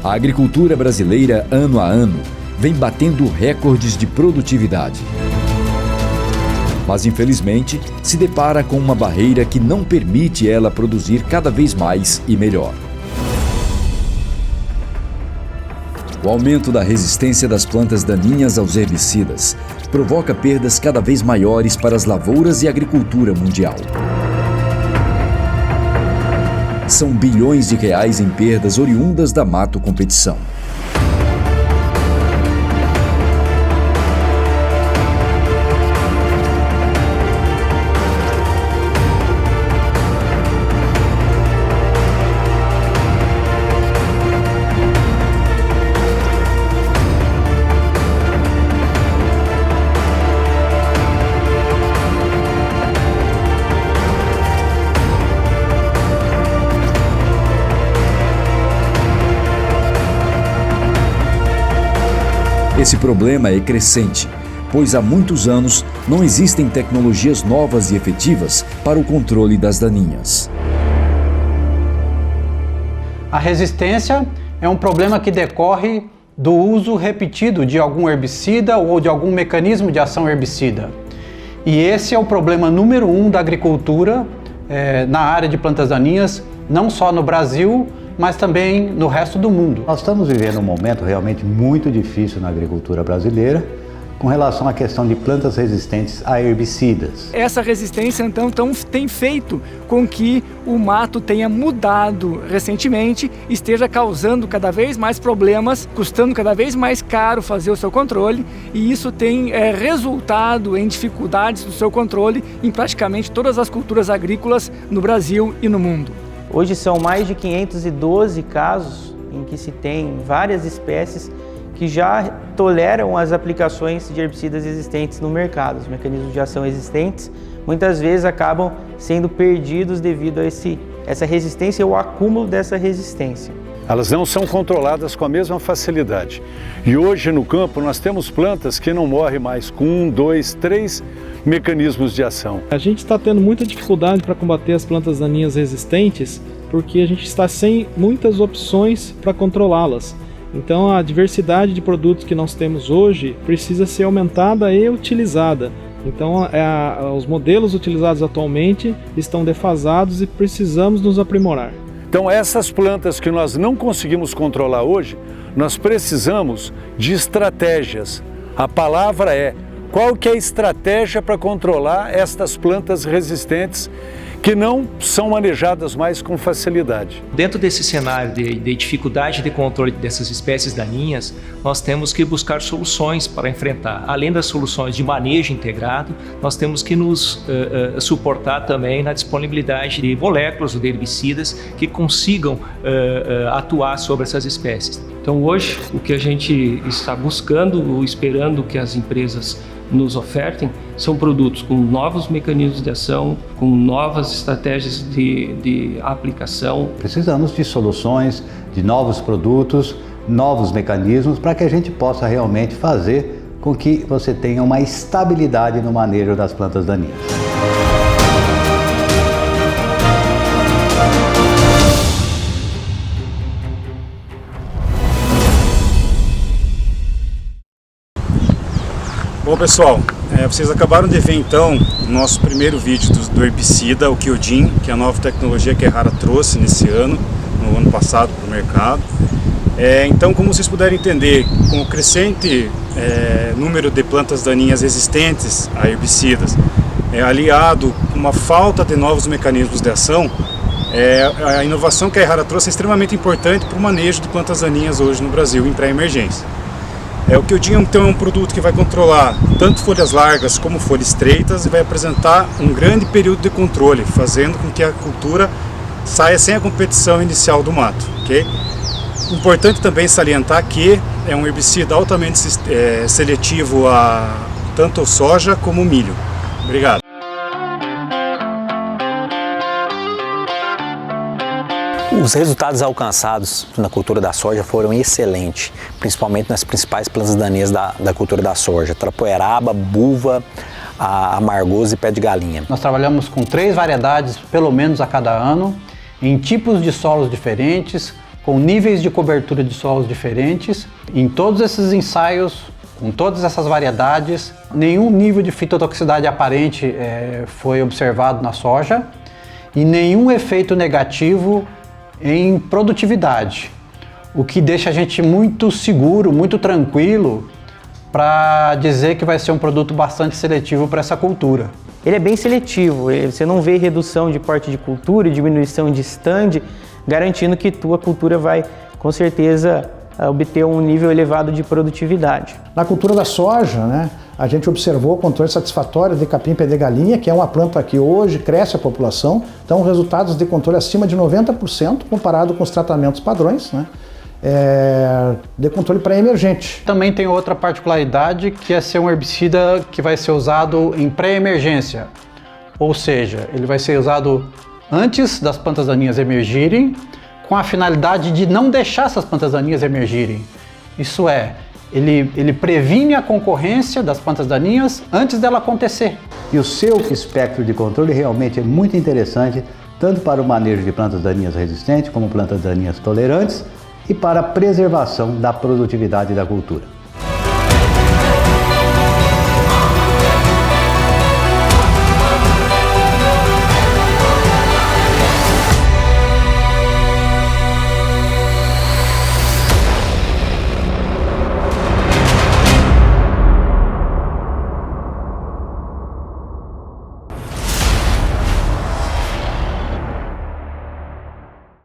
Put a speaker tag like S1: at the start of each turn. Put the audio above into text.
S1: A agricultura brasileira, ano a ano, vem batendo recordes de produtividade. Mas, infelizmente, se depara com uma barreira que não permite ela produzir cada vez mais e melhor. O aumento da resistência das plantas daninhas aos herbicidas provoca perdas cada vez maiores para as lavouras e a agricultura mundial. São bilhões de reais em perdas oriundas da mato competição. Esse problema é crescente, pois há muitos anos não existem tecnologias novas e efetivas para o controle das daninhas.
S2: A resistência é um problema que decorre do uso repetido de algum herbicida ou de algum mecanismo de ação herbicida. E esse é o problema número 1 da agricultura na área de plantas daninhas, não só no Brasil, mas também no resto do mundo.
S3: Nós estamos vivendo um momento realmente muito difícil na agricultura brasileira com relação à questão de plantas resistentes a herbicidas.
S4: Essa resistência, então, tem feito com que o mato tenha mudado recentemente, esteja causando cada vez mais problemas, custando cada vez mais caro fazer o seu controle, e isso tem resultado em dificuldades do seu controle em praticamente todas as culturas agrícolas no Brasil e no mundo.
S5: Hoje são mais de 512 casos em que se tem várias espécies que já toleram as aplicações de herbicidas existentes no mercado. Os mecanismos de ação existentes muitas vezes acabam sendo perdidos devido a essa resistência ou acúmulo dessa resistência.
S6: Elas não são controladas com a mesma facilidade. E hoje no campo nós temos plantas que não morrem mais com 1, 2, 3 mecanismos de ação.
S7: A gente está tendo muita dificuldade para combater as plantas daninhas resistentes porque a gente está sem muitas opções para controlá-las. Então a diversidade de produtos que nós temos hoje precisa ser aumentada e utilizada. Então os modelos utilizados atualmente estão defasados e precisamos nos aprimorar.
S6: Então essas plantas que nós não conseguimos controlar hoje, nós precisamos de estratégias. A palavra é: qual que é a estratégia para controlar estas plantas resistentes que não são manejadas mais com facilidade?
S8: Dentro desse cenário de dificuldade de controle dessas espécies daninhas, nós temos que buscar soluções para enfrentar. Além das soluções de manejo integrado, nós temos que nos suportar também na disponibilidade de moléculas ou de herbicidas que consigam atuar sobre essas espécies. Então hoje, o que a gente está buscando ou esperando que as empresas nos ofertem são produtos com novos mecanismos de ação, com novas estratégias de aplicação.
S3: Precisamos de soluções, de novos produtos, novos mecanismos para que a gente possa realmente fazer com que você tenha uma estabilidade no manejo das plantas daninhas.
S9: Bom pessoal, vocês acabaram de ver então o nosso primeiro vídeo do herbicida, o Kyodin, que é a nova tecnologia que a Errara trouxe nesse ano, no ano passado para o mercado. Então, como vocês puderam entender, com o crescente número de plantas daninhas resistentes a herbicidas, aliado com uma falta de novos mecanismos de ação, a inovação que a Errara trouxe é extremamente importante para o manejo de plantas daninhas hoje no Brasil em pré-emergência. O Kyodin então é um produto que vai controlar tanto folhas largas como folhas estreitas e vai apresentar um grande período de controle, fazendo com que a cultura saia sem a competição inicial do mato. Okay? Importante também salientar que é um herbicida altamente seletivo a tanto soja como milho. Obrigado.
S10: Os resultados alcançados na cultura da soja foram excelentes, principalmente nas principais plantas daninhas da cultura da soja: trapoeraba, buva, amargoso e pé de galinha.
S2: Nós trabalhamos com 3 variedades, pelo menos a cada ano, em tipos de solos diferentes, com níveis de cobertura de solos diferentes. Em todos esses ensaios, com todas essas variedades, nenhum nível de fitotoxicidade aparente foi observado na soja e nenhum efeito negativo em produtividade, o que deixa a gente muito seguro, muito tranquilo para dizer que vai ser um produto bastante seletivo para essa cultura.
S5: Ele é bem seletivo, você não vê redução de porte de cultura e diminuição de stand, garantindo que tua cultura vai, com certeza, obter um nível elevado de produtividade.
S11: Na cultura da soja, né, a gente observou controle satisfatório de capim-pé de galinha, que é uma planta que hoje cresce a população, então resultados de controle acima de 90% comparado com os tratamentos padrões, né, de controle pré-emergente.
S2: Também tem outra particularidade, que é ser um herbicida que vai ser usado em pré-emergência, ou seja, ele vai ser usado antes das plantas daninhas emergirem, com a finalidade de não deixar essas plantas daninhas emergirem. Isso é, ele previne a concorrência das plantas daninhas antes dela acontecer.
S3: E o seu espectro de controle realmente é muito interessante, tanto para o manejo de plantas daninhas resistentes, como plantas daninhas tolerantes, e para a preservação da produtividade da cultura.